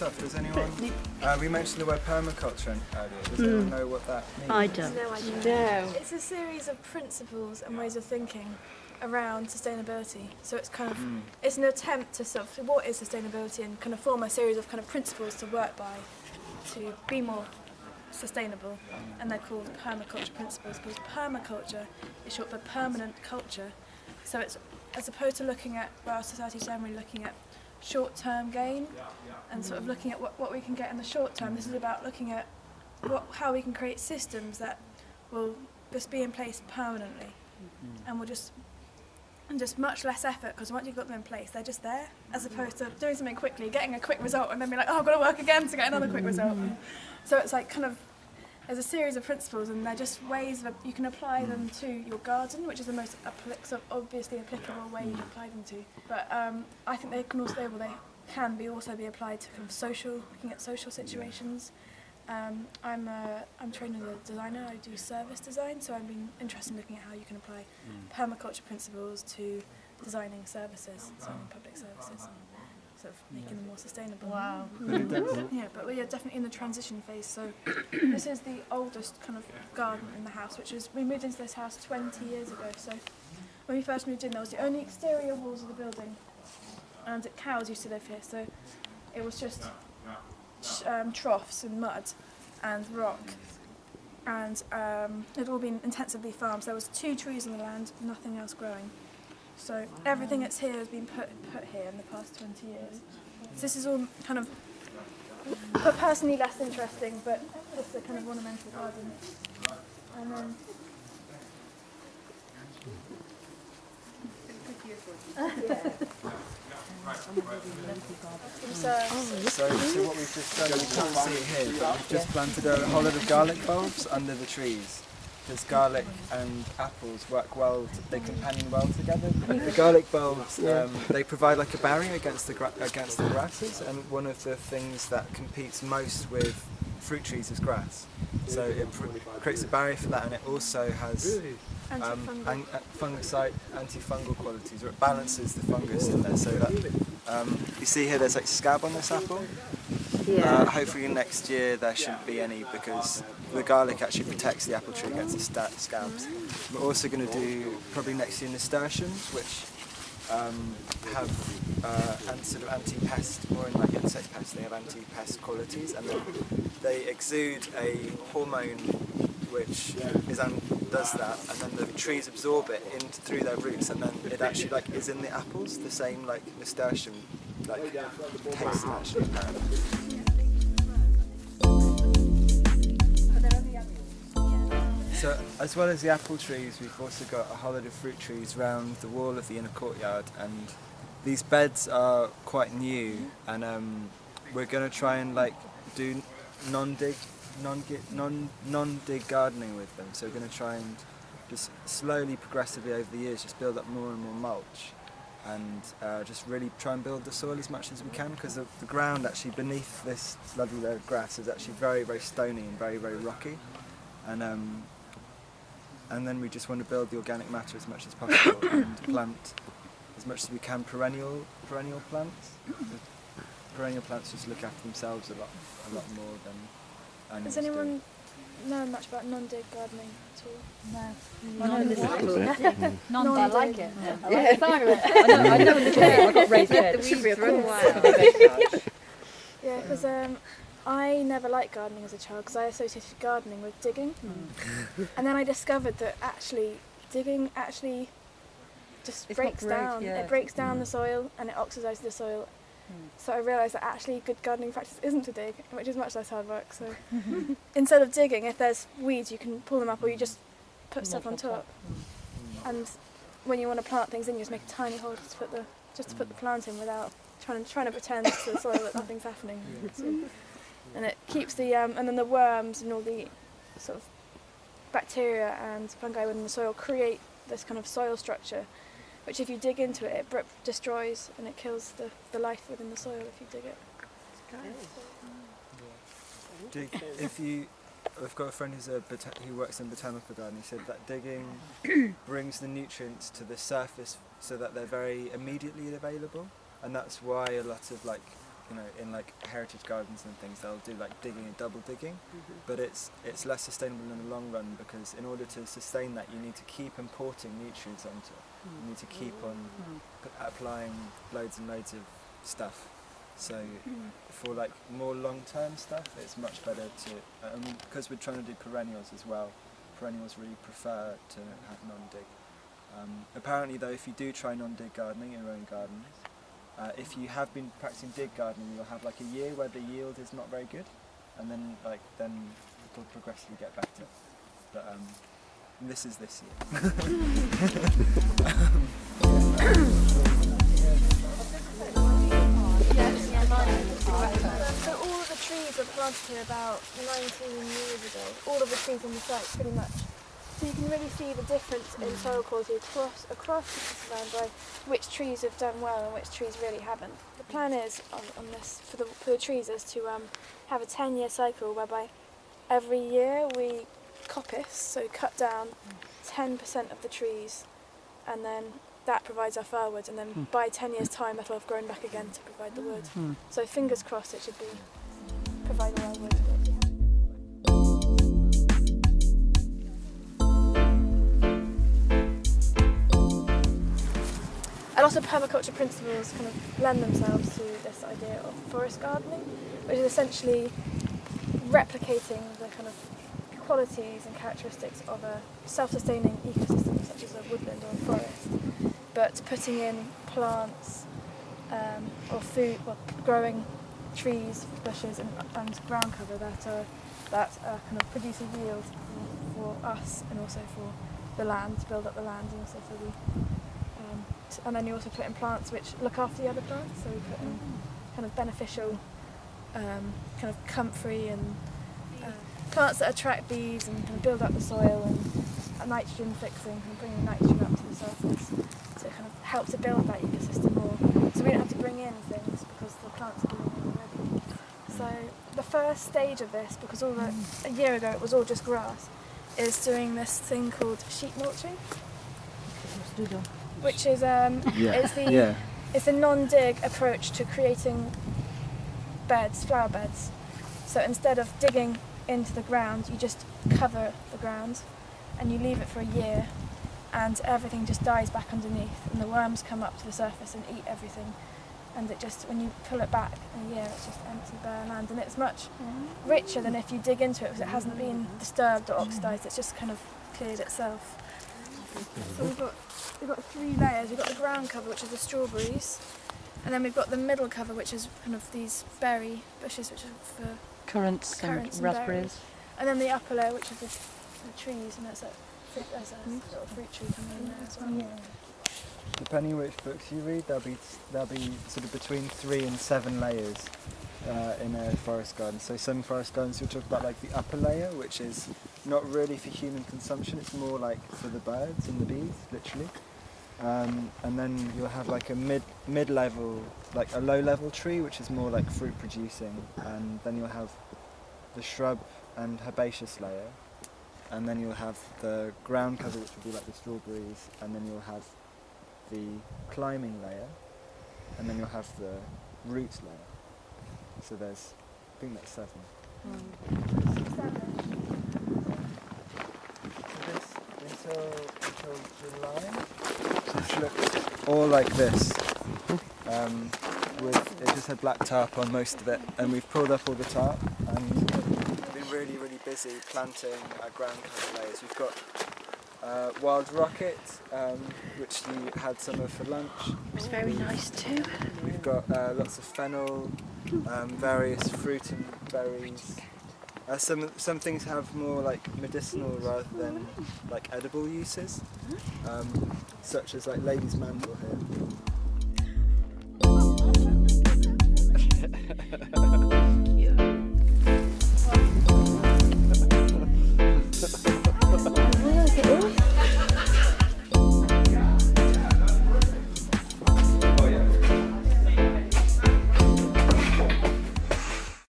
start off, does anyone, we mentioned the word permaculture earlier, does anyone know what that means? I don't. No idea. No. It's a series of principles and ways of thinking around sustainability. So it's kind of, it's an attempt to sort of, what is sustainability, and kind of form a series of kind of principles to work by to be more sustainable, and they're called permaculture principles, because permaculture is short for permanent culture. So it's, as opposed to looking at, well, our society is generally looking at short-term gain and sort of looking at what we can get in the short term. This is about looking at how we can create systems that will just be in place permanently, and will just much less effort, because once you've got them in place, they're just there, as opposed to doing something quickly, getting a quick result, and then be like, oh, I've got to work again to get another quick result. So it's like kind of, there's a series of principles, and they're just ways that you can apply them to your garden, which is the most obviously applicable way you can apply them to. But I think they can also also be applied to kind of looking at social situations. I'm trained as a designer. I do service design, so I've been interested in looking at how you can apply permaculture principles to designing services, designing public services, and sort of making them more sustainable. Wow. Yeah, but we are definitely in the transition phase. So this is the oldest kind of garden in the house, we moved into this house 20 years ago. So when we first moved in, there was the only exterior walls of the building, and cows used to live here. So it was just troughs and mud and rock, and it had all been intensively farmed. So there was 2 trees on the land, nothing else growing. So everything that's here has been put here in the past 20 years. So this is all kind of, but personally less interesting, but just a kind of ornamental garden. And then So what we've just done, you can't see it here, but we've just planted a whole lot of garlic bulbs under the trees. Because garlic and apples work well, they companion well together. The garlic bulbs, they provide like a barrier against the grasses, and one of the things that competes most with fruit trees is grass. So it creates a barrier for that, and it also has fungicide, antifungal qualities, or it balances the fungus in there. So that you see here, there's like scab on this apple. Yeah. Hopefully next year there shouldn't be any, because the garlic actually protects the apple tree against the scabs. We're also going to do probably next year nasturtiums, which have sort of anti-pest, more in like insect pests. They have anti-pest qualities, and they exude a hormone which does that, and then the trees absorb it through their roots, and then it actually like is in the apples, the same like nasturtium like taste actually. So as well as the apple trees, we've also got a whole lot of fruit trees around the wall of the inner courtyard, and these beds are quite new, and we're going to try and like do non-dig gardening with them. So we're going to try and just slowly, progressively over the years, just build up more and more mulch, and just really try and build the soil as much as we can, because the ground actually beneath this lovely layer of grass is actually very, very stony and very, very rocky, and then we just want to build the organic matter as much as possible and plant as much as we can perennial plants. Perennial plants just look after themselves a lot more than animals. Does anyone know much about non-dig gardening at all? No. Non-dig. I like it. I like the sound of it. I know a little bit. I got raised there. It should be a cool Yeah, because I never liked gardening as a child, because I associated gardening with digging. And then I discovered that actually digging actually just breaks down. Yeah. It breaks down the soil, and it oxidizes the soil. So I realised that actually good gardening practice isn't to dig, which is much less hard work. So instead of digging, if there's weeds, you can pull them up, or you just put stuff on top. And when you want to plant things in, you just make a tiny hole just to put the plant in, without trying to pretend to the soil that nothing's happening. So, and it keeps the and then the worms and all the sort of bacteria and fungi within the soil create this kind of soil structure, which if you dig into it, it destroys, and it kills the life within the soil if you dig it. I've got a friend who works in botanical garden. He said that digging brings the nutrients to the surface so that they're very immediately available, and that's why a lot of like you know, in like heritage gardens and things, they'll do like digging and double digging, but it's less sustainable in the long run, because in order to sustain that, you need to keep importing nutrients onto it. You need to keep on applying loads and loads of stuff. So for like more long-term stuff, it's much better to, because we're trying to do perennials as well, perennials really prefer to have non-dig. Apparently though, if you do try non-dig gardening in your own gardens, if you have been practicing dig gardening, you'll have like a year where the yield is not very good, and then it'll progressively get better. But this is this year. So all of the trees were planted here about 19 years ago. All of the trees on the site, pretty much. So you can really see the difference in soil quality across the piece of land by which trees have done well and which trees really haven't. The plan is on this for the trees is to have a 10-year cycle whereby every year we coppice, so cut down 10% of the trees, and then that provides our firewood, and then by 10 years' time that'll have grown back again to provide the wood. So fingers crossed it should be providing our wood. A lot of permaculture principles kind of lend themselves to this idea of forest gardening, which is essentially replicating the kind of qualities and characteristics of a self-sustaining ecosystem such as a woodland or a forest, but putting in plants or food, growing trees, bushes and ground cover that kind of produce a yield for us and also for the land, to build up the land, and also for the and then you also put in plants which look after the other plants, so we put in kind of beneficial, kind of comfrey and plants that attract bees and kind of build up the soil, and nitrogen fixing, and bringing nitrogen up to the surface to kind of help to build that ecosystem more. So we don't have to bring in things because the plants are doing it already. So the first stage of this, because a year ago it was all just grass, is doing this thing called sheet mulching, which is it's a non-dig approach to creating beds, flower beds. So instead of digging into the ground, you just cover the ground and you leave it for a year, and everything just dies back underneath, and the worms come up to the surface and eat everything, and it just, when you pull it back in a year, it's just empty bare land, and it's much richer than if you dig into it, because it hasn't been disturbed or oxidised, it's just kind of cleared itself. So we've got 3 layers. We've got the ground cover, which is the strawberries, and then we've got the middle cover, which is kind of these berry bushes, which are for currants and raspberries. Berries. And then the upper layer, which is the trees, and there's a little fruit tree coming in there as well. Depending which books you read, there'll be sort of between 3 and 7 layers in a forest garden. So some forest gardens will talk about like the upper layer, which is not really for human consumption, it's more like for the birds and the bees, literally. And then you'll have like a mid-level, like a low-level tree, which is more like fruit producing, and then you'll have the shrub and herbaceous layer, and then you'll have the ground cover, which will be like the strawberries, and then you'll have the climbing layer, and then you'll have the roots layer. So there's, I think that's 7. So this until July, it looks all like this. It just had black tarp on most of it, and we've pulled up all the tarp, and we've been really, really busy planting our ground cover layers. We've got wild rocket, which we had some of for lunch. It's very nice too. We've got lots of fennel, various fruit and berries. Some things have more like medicinal rather than like edible uses, such as like lady's mantle here.